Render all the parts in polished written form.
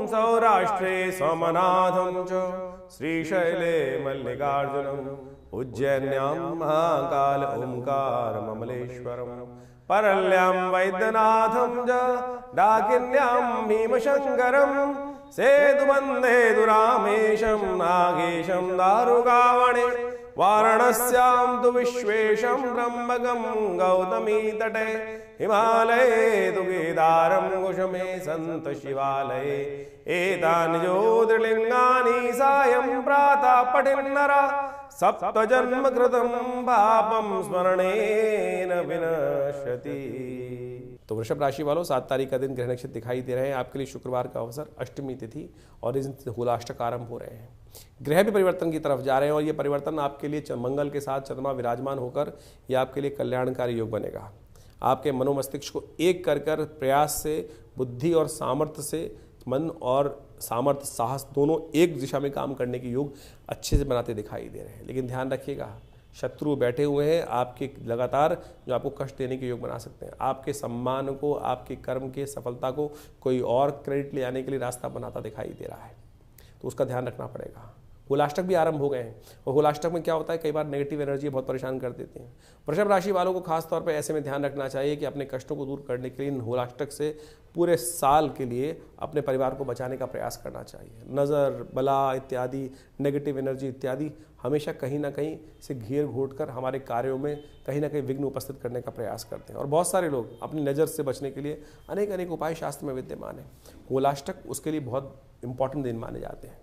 सौराष्ट्रे सोमनाथं च श्रीशैले मल्लिकार्जुनम् उज्जैन्यां महाकाल ओंकार ममलेश्वरम् परल्यां वैद्यनाथं च डाकिन्यां भीमशङ्करम् सेतुबन्धेतुरामेशं नागेशं दारुकावणे वाराणस्यां तु विश्वेशं त्र्यम्बकं गौतमी तटे हिमालये तु केदारं कुशमे सन्त शिवालये एतानि ज्योतिर्लिङ्गानि सायं प्रातः पठिन्नरा सप्तजन्म कृतं पापं स्मरणेन विनश्यति। तो वृषभ राशि वालों, 7 तारीख का दिन ग्रह नक्षत्र दिखाई दे रहे हैं आपके लिए। शुक्रवार का अवसर, अष्टमी तिथि और इस दिन होलाष्टक आरंभ हो रहे हैं। ग्रह भी परिवर्तन की तरफ जा रहे हैं और ये परिवर्तन आपके लिए मंगल के साथ चंद्रमा विराजमान होकर ये आपके लिए कल्याणकारी योग बनेगा। आपके मनोमस्तिष्क को एक कर कर प्रयास से, बुद्धि और सामर्थ्य से, मन और सामर्थ्य साहस दोनों एक दिशा में काम करने के योग अच्छे से बनाते दिखाई दे रहे हैं। लेकिन ध्यान रखिएगा, शत्रु बैठे हुए हैं आपके लगातार, जो आपको कष्ट देने के योग बना सकते हैं। आपके सम्मान को, आपके कर्म के सफलता को कोई और क्रेडिट ले आने के लिए रास्ता बनाता दिखाई दे रहा है, तो उसका ध्यान रखना पड़ेगा। होलाष्टक भी आरंभ हो गए हैं और होलाष्टक में क्या होता है, कई बार नेगेटिव एनर्जी बहुत परेशान कर देती है। वृषभ राशि वालों को खास तौर पे ऐसे में ध्यान रखना चाहिए कि अपने कष्टों को दूर करने के लिए होलाष्टक से पूरे साल के लिए अपने परिवार को बचाने का प्रयास करना चाहिए। नज़र, बला इत्यादि, नेगेटिव एनर्जी इत्यादि हमेशा कहीं ना कहीं से घेर घोट कर हमारे कार्यों में कहीं ना कहीं विघ्न उपस्थित करने का प्रयास करते हैं और बहुत सारे लोग अपनी नज़र से बचने के लिए अनेक अनेक उपाय शास्त्र में विद्यमान है। होलाष्टक उसके लिए बहुत इंपॉर्टेंट दिन माने जाते हैं।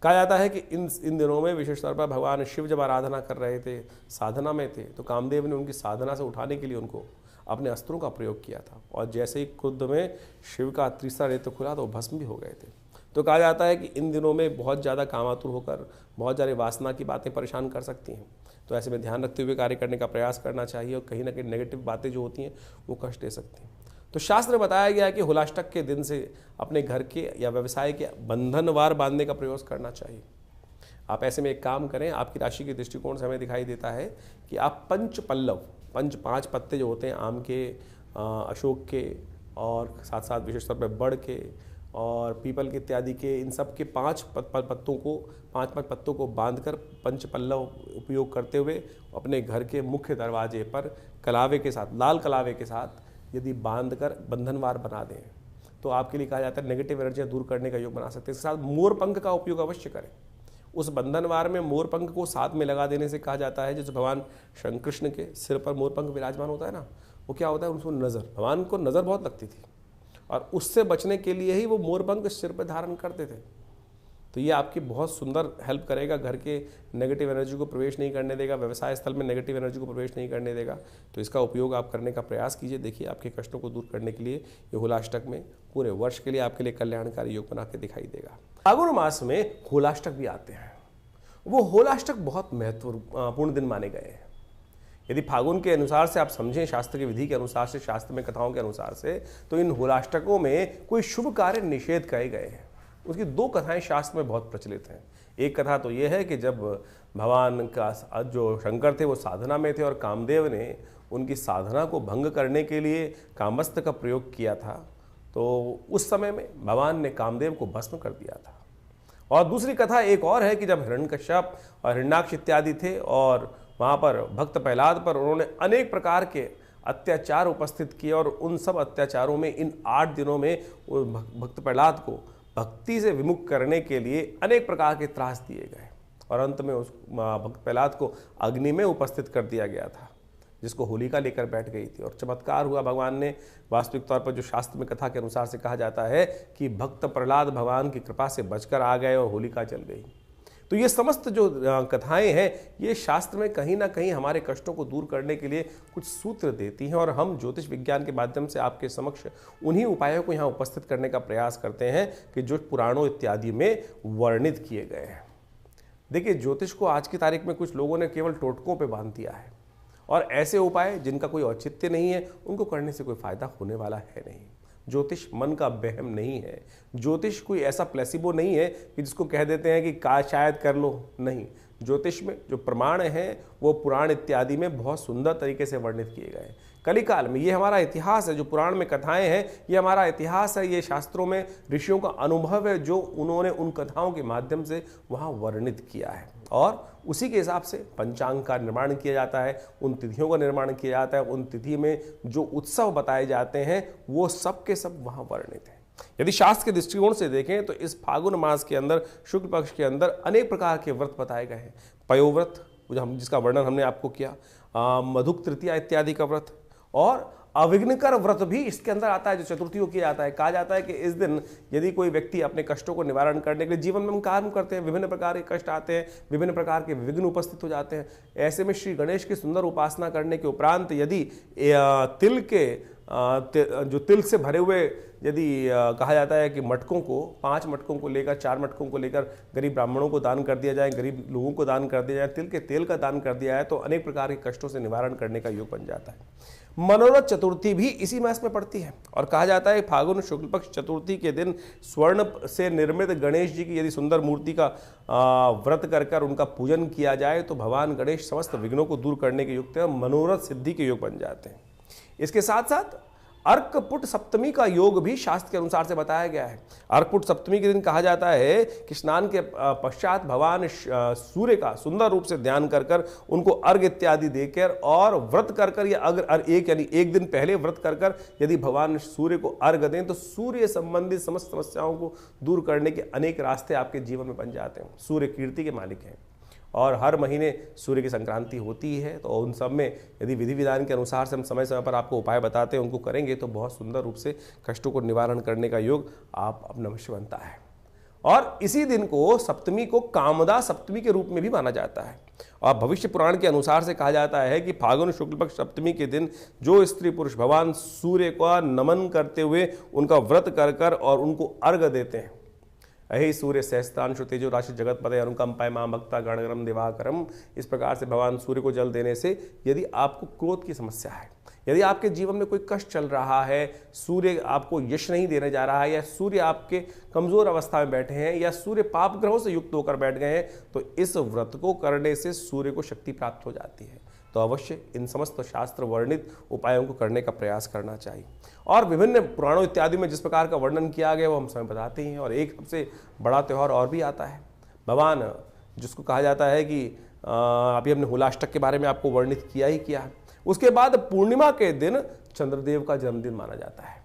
कहा जाता है कि इन दिनों में विशेष तौर पर भगवान शिव जब आराधना कर रहे थे, साधना में थे, तो कामदेव ने उनकी साधना से उठाने के लिए उनको अपने अस्त्रों का प्रयोग किया था और जैसे ही क्रुद्ध में शिव का तीसरा नेत्र खुला तो वो भस्म भी हो गए थे। तो कहा जाता है कि इन दिनों में बहुत ज़्यादा कामातुर होकर बहुत ज़्यादा वासना की बातें परेशान कर सकती हैं, तो ऐसे में ध्यान रखते हुए कार्य करने का प्रयास करना चाहिए और कहीं ना कहीं नेगेटिव बातें जो होती हैं वो कष्ट दे सकती हैं। तो शास्त्र में बताया गया है कि होलाष्टक के दिन से अपने घर के या व्यवसाय के बंधनवार बांधने का प्रयास करना चाहिए। आप ऐसे में एक काम करें, आपकी राशि के दृष्टिकोण से हमें दिखाई देता है कि आप पंच पल्लव, 5 पत्ते जो होते हैं आम के, अशोक के और साथ साथ विशेष तौर पर बड़ के और पीपल के इत्यादि के, इन सब के 5 पत्तों को बांधकर पंच पल्लव उपयोग करते हुए अपने घर के मुख्य दरवाजे पर कलावे के साथ, लाल कलावे के साथ यदि बांधकर बंधनवार बना दें तो आपके लिए कहा जाता है नेगेटिव एनर्जियाँ दूर करने का योग बना सकते हैं। इसके साथ मोर पंख का उपयोग अवश्य करें। उस बंधनवार में मोर पंख को साथ में लगा देने से कहा जाता है, जैसे भगवान श्री कृष्ण के सिर पर मोर पंख विराजमान होता है ना, वो क्या होता है, उनको नज़र, भगवान को नज़र बहुत लगती थी और उससे बचने के लिए ही वो मोर पंख सिर पर धारण करते थे। तो ये आपकी बहुत सुंदर हेल्प करेगा, घर के नेगेटिव एनर्जी को प्रवेश नहीं करने देगा, व्यवसाय स्थल में नेगेटिव एनर्जी को प्रवेश नहीं करने देगा। तो इसका उपयोग आप करने का प्रयास कीजिए। देखिए आपके कष्टों को दूर करने के लिए ये होलाष्टक में पूरे वर्ष के लिए आपके लिए कल्याणकारी योग बना के दिखाई देगा। फागुन मास में होलाष्टक भी आते हैं। वो होलाष्टक बहुत महत्वपूर्ण दिन माने गए हैं। यदि फागुन के अनुसार से आप समझें, शास्त्र की विधि के अनुसार से, शास्त्र में कथाओं के अनुसार से, तो इन होलाष्टकों में कोई शुभ कार्य निषेध कहे गए हैं। उसकी 2 कथाएं शास्त्र में बहुत प्रचलित हैं। एक कथा तो ये है कि जब भगवान का जो शंकर थे वो साधना में थे और कामदेव ने उनकी साधना को भंग करने के लिए कामस्त्र का प्रयोग किया था, तो उस समय में भगवान ने कामदेव को भस्म कर दिया था। और दूसरी कथा एक और है कि जब हिरण्यकश्यप और हिरण्याक्ष इत्यादि थे और वहाँ पर भक्त प्रहलाद पर उन्होंने अनेक प्रकार के अत्याचार उपस्थित किए और उन सब अत्याचारों में इन 8 दिनों में भक्त प्रहलाद को भक्ति से विमुख करने के लिए अनेक प्रकार के त्रास दिए गए और अंत में उस भक्त प्रहलाद को अग्नि में उपस्थित कर दिया गया था, जिसको होलिका लेकर बैठ गई थी। और चमत्कार हुआ, भगवान ने वास्तविक तौर पर जो शास्त्र में कथा के अनुसार से कहा जाता है कि भक्त प्रहलाद भगवान की कृपा से बचकर आ गए और होलिका जल गई। तो ये समस्त जो कथाएं हैं ये शास्त्र में कहीं ना कहीं हमारे कष्टों को दूर करने के लिए कुछ सूत्र देती हैं और हम ज्योतिष विज्ञान के माध्यम से आपके समक्ष उन्हीं उपायों को यहाँ उपस्थित करने का प्रयास करते हैं कि जो पुराणों इत्यादि में वर्णित किए गए हैं। देखिए, ज्योतिष को आज की तारीख में कुछ लोगों ने केवल टोटकों पे बांध दिया है और ऐसे उपाय जिनका कोई औचित्य नहीं है उनको करने से कोई फायदा होने वाला है नहीं। ज्योतिष मन का वहम नहीं है। ज्योतिष कोई ऐसा प्लेसिबो नहीं है कि जिसको कह देते हैं कि का शायद कर लो, नहीं। ज्योतिष में जो प्रमाण हैं वो पुराण इत्यादि में बहुत सुंदर तरीके से वर्णित किए गए हैं। कलिकाल में ये हमारा इतिहास है, जो पुराण में कथाएं हैं ये हमारा इतिहास है, ये शास्त्रों में ऋषियों का अनुभव है जो उन्होंने उन कथाओं के माध्यम से वहाँ वर्णित किया है, और उसी के हिसाब से पंचांग का निर्माण किया जाता है, उन तिथियों का निर्माण किया जाता है, उन तिथि में जो उत्सव बताए जाते हैं वो सब के सब वहाँ वर्णित हैं। यदि शास्त्र के दृष्टिकोण से देखें तो इस फागुन मास के अंदर शुक्ल पक्ष के अंदर अनेक प्रकार के व्रत बताए गए हैं। पयोव्रत जिसका वर्णन हमने आपको किया, मधुक तृतीया इत्यादि का व्रत, और अविघ्नकर व्रत भी इसके अंदर आता है जो चतुर्थी को किया जाता है। कहा जाता है कि इस दिन यदि कोई व्यक्ति अपने कष्टों को निवारण करने के लिए, जीवन में हम कार्य करते हैं, विभिन्न प्रकार के कष्ट आते हैं, विभिन्न प्रकार के विघ्न उपस्थित हो जाते हैं, ऐसे में श्री गणेश की सुंदर उपासना करने के उपरांत यदि तिल के जो तिल से भरे हुए यदि कहा जाता है कि मटकों को 5 मटकों को लेकर 4 मटकों को लेकर गरीब ब्राह्मणों को दान कर दिया जाए, गरीब लोगों को दान कर दिया जाए, तिल के तेल का दान कर दिया जाए, तो अनेक प्रकार के कष्टों से निवारण करने का योग बन जाता है। मनोरथ चतुर्थी भी इसी मास में पड़ती है, और कहा जाता है फागुन शुक्ल पक्ष चतुर्थी के दिन स्वर्ण से निर्मित गणेश जी की यदि सुंदर मूर्ति का व्रत कर उनका पूजन किया जाए तो भगवान गणेश समस्त विघ्नों को दूर करने के युक्त है, मनोरथ सिद्धि के योग बन जाते हैं। इसके साथ साथ अर्कपुट सप्तमी का योग भी शास्त्र के अनुसार से बताया गया है। अर्कपुट सप्तमी के दिन कहा जाता है कि स्नान के पश्चात भगवान सूर्य का सुंदर रूप से ध्यान कर उनको अर्घ इत्यादि देकर और व्रत कर या अगर एक दिन पहले व्रत कर यदि भगवान सूर्य को अर्घ दें तो सूर्य संबंधित समस्त समस्याओं को दूर करने के अनेक रास्ते आपके जीवन में बन जाते हैं। सूर्य कीर्ति के मालिक हैं, और हर महीने सूर्य की संक्रांति होती है, तो उन सब में यदि विधि विधान के अनुसार से हम समय समय पर आपको उपाय बताते हैं, उनको करेंगे तो बहुत सुंदर रूप से कष्टों को निवारण करने का योग आप अपना अवश्य बनता है। और इसी दिन को सप्तमी को कामदा सप्तमी के रूप में भी माना जाता है, और भविष्य पुराण के अनुसार से कहा जाता है कि फागुन शुक्ल पक्ष सप्तमी के दिन जो स्त्री पुरुष भगवान सूर्य का नमन करते हुए उनका व्रत कर और उनको अर्घ देते हैं, अहि सूर्य सहस्त्रांशु तेजो राशि जगत पदे अनुकंपाय मां भक्ता गणगणम दिवाकरम, इस प्रकार से भगवान सूर्य को जल देने से यदि आपको क्रोध की समस्या है, यदि आपके जीवन में कोई कष्ट चल रहा है, सूर्य आपको यश नहीं देने जा रहा है, या सूर्य आपके कमजोर अवस्था में बैठे हैं, या सूर्य पाप ग्रहों से युक्त होकर बैठ गए हैं, तो इस व्रत को करने से सूर्य को शक्ति प्राप्त हो जाती है। तो अवश्य इन समस्त शास्त्र वर्णित उपायों को करने का प्रयास करना चाहिए। और विभिन्न पुराणों इत्यादि में जिस प्रकार का वर्णन किया गया वो हम समय बताते हैं। और एक सबसे बड़ा त्यौहार और भी आता है, भगवान जिसको कहा जाता है कि अभी हमने होलाष्टक के बारे में आपको वर्णित किया ही किया है। उसके बाद पूर्णिमा के दिन चंद्रदेव का जन्मदिन माना जाता है।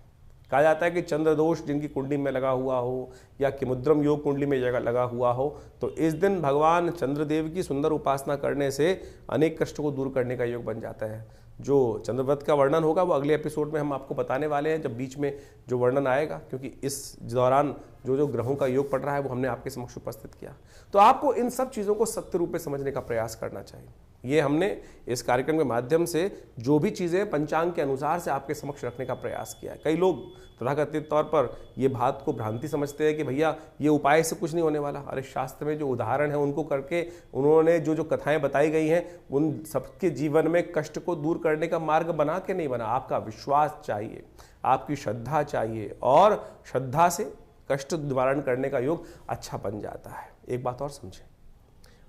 कहा जाता है कि चंद्र दोष जिनकी कुंडली में लगा हुआ हो या किमुद्रम योग कुंडली में लगा हुआ हो, तो इस दिन भगवान चंद्रदेव की सुंदर उपासना करने से अनेक कष्टों को दूर करने का योग बन जाता है। जो चंद्रव्रत का वर्णन होगा वो अगले एपिसोड में हम आपको बताने वाले हैं, जब बीच में जो वर्णन आएगा, क्योंकि इस दौरान जो ग्रहों का योग पड़ रहा है वो हमने आपके समक्ष उपस्थित किया। तो आपको इन सब चीज़ों को सत्य रूप में समझने का प्रयास करना चाहिए। ये हमने इस कार्यक्रम के माध्यम से जो भी चीज़ें पंचांग के अनुसार से आपके समक्ष रखने का प्रयास किया है। कई लोग तथाकथित तौर पर ये बात को भ्रांति समझते हैं कि भैया ये उपाय से कुछ नहीं होने वाला। अरे शास्त्र में जो उदाहरण है उनको करके उन्होंने जो कथाएं बताई गई हैं उन सबके जीवन में कष्ट को दूर करने का मार्ग बना के नहीं बना। आपका विश्वास चाहिए, आपकी श्रद्धा चाहिए, और श्रद्धा से कष्ट निवारण करने का योग अच्छा बन जाता है। एक बात और समझें,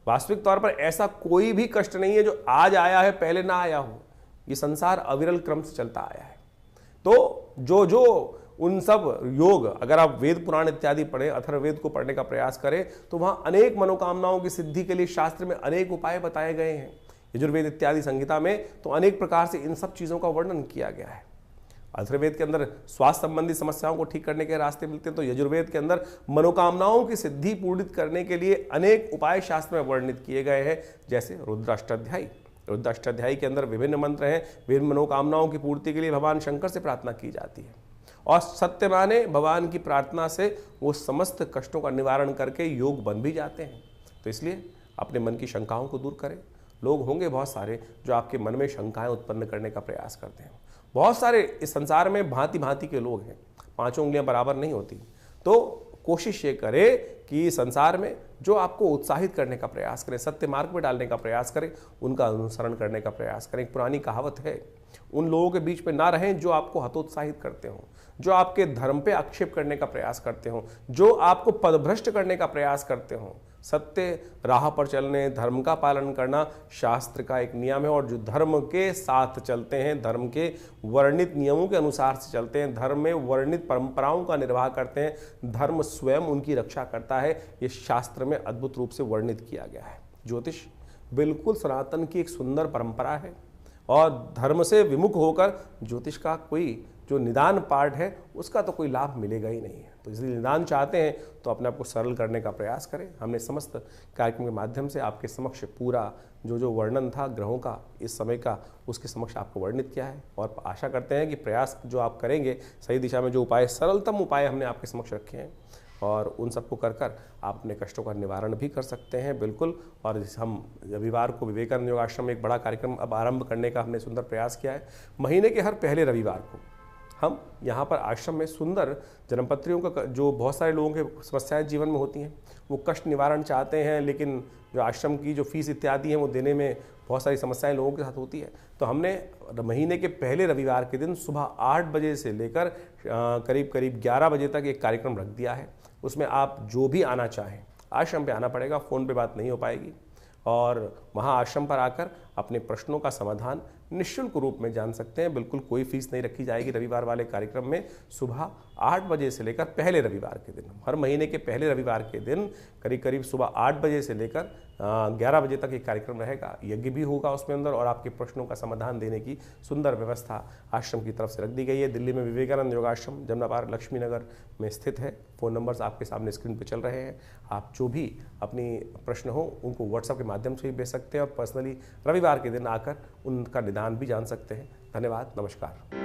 वास्तविक तौर पर ऐसा कोई भी कष्ट नहीं है जो आज आया है पहले ना आया हो। ये संसार अविरल क्रम से चलता आया है। तो जो उन सब योग, अगर आप वेद पुराण इत्यादि पढ़ें, अथर्ववेद को पढ़ने का प्रयास करें, तो वहां अनेक मनोकामनाओं की सिद्धि के लिए शास्त्र में अनेक उपाय बताए गए हैं। यजुर्वेद इत्यादि संहिता में तो अनेक प्रकार से इन सब चीजों का वर्णन किया गया है। अथर्ववेद के अंदर स्वास्थ्य संबंधी समस्याओं को ठीक करने के रास्ते मिलते हैं, तो यजुर्वेद के अंदर मनोकामनाओं की सिद्धि पूर्णित करने के लिए अनेक उपाय शास्त्र में वर्णित किए गए हैं, जैसे रुद्राष्टाध्यायी। रुद्राष्टाध्यायी के अंदर विभिन्न मंत्र हैं, विभिन्न मनोकामनाओं की पूर्ति के लिए भगवान शंकर से प्रार्थना की जाती है, और सत्य माने भगवान की प्रार्थना से वो समस्त कष्टों का निवारण करके योग बन भी जाते हैं। तो इसलिए अपने मन की शंकाओं को दूर करें। लोग होंगे बहुत सारे जो आपके मन में शंकाएं उत्पन्न करने का प्रयास करते हैं। बहुत सारे इस संसार में भांति भांति के लोग हैं, 5 उंगलियां बराबर नहीं होती। तो कोशिश ये करें कि संसार में जो आपको उत्साहित करने का प्रयास करें, सत्य मार्ग में डालने का प्रयास करें, उनका अनुसरण करने का प्रयास करें। एक पुरानी कहावत है उन लोगों के बीच में ना रहें जो आपको हतोत्साहित करते हों, जो आपके धर्म पे आक्षेप करने का प्रयास करते हों, जो आपको पदभ्रष्ट करने का प्रयास करते हों। सत्य राह पर चलने, धर्म का पालन करना शास्त्र का एक नियम है, और जो धर्म के साथ चलते हैं, धर्म के वर्णित नियमों के अनुसार से चलते हैं, धर्म में वर्णित परंपराओं का निर्वाह करते हैं, धर्म स्वयं उनकी रक्षा करता है। ये शास्त्र में अद्भुत रूप से वर्णित किया गया है। ज्योतिष बिल्कुल सनातन की एक सुंदर परंपरा है, और धर्म से विमुख होकर ज्योतिष का कोई जो निदान पार्ट है उसका तो कोई लाभ मिलेगा ही नहीं है। तो इसलिए निदान चाहते हैं तो अपने आप को सरल करने का प्रयास करें। हमने समस्त कार्यक्रम के माध्यम से आपके समक्ष पूरा जो वर्णन था ग्रहों का इस समय का, उसके समक्ष आपको वर्णित किया है, और आशा करते हैं कि प्रयास जो आप करेंगे सही दिशा में, जो उपाय सरलतम उपाय हमने आपके समक्ष रखे हैं, और उन सबको कर आप अपने कष्टों का निवारण भी कर सकते हैं बिल्कुल। और हम रविवार को विवेकानंद योग आश्रम में एक बड़ा कार्यक्रम अब आरंभ करने का हमने सुंदर प्रयास किया है। महीने के हर पहले रविवार को हम यहाँ पर आश्रम में सुंदर जन्मपत्रियों का, जो बहुत सारे लोगों के समस्याएं जीवन में होती हैं, वो कष्ट निवारण चाहते हैं, लेकिन जो आश्रम की जो फीस इत्यादि हैं वो देने में बहुत सारी समस्याएं लोगों के साथ होती है। तो हमने महीने के पहले रविवार के दिन सुबह 8 बजे से लेकर करीब 11 बजे तक एक कार्यक्रम रख दिया है। उसमें आप जो भी आना चाहें आश्रम पे आना पड़ेगा, फ़ोन पे बात नहीं हो पाएगी, और वहाँ आश्रम पर आकर अपने प्रश्नों का समाधान निःशुल्क रूप में जान सकते हैं। बिल्कुल कोई फीस नहीं रखी जाएगी रविवार वाले कार्यक्रम में। सुबह 8 बजे से लेकर पहले रविवार के दिन, हर महीने के पहले रविवार के दिन करीब सुबह 8 बजे से लेकर 11 बजे तक एक कार्यक्रम रहेगा। यज्ञ भी होगा उसमें अंदर, और आपके प्रश्नों का समाधान देने की सुंदर व्यवस्था आश्रम की तरफ से रख दी गई है। दिल्ली में विवेकानंद योगाश्रम जमुना पार्क लक्ष्मी नगर में स्थित है। फ़ोन नंबर्स आपके सामने स्क्रीन पर चल रहे हैं। आप जो भी अपनी प्रश्न हो उनको व्हाट्सएप के माध्यम से भी भेज सकते हैं, और पर्सनली रविवार के दिन आकर उनका निदान भी जान सकते हैं। धन्यवाद, नमस्कार।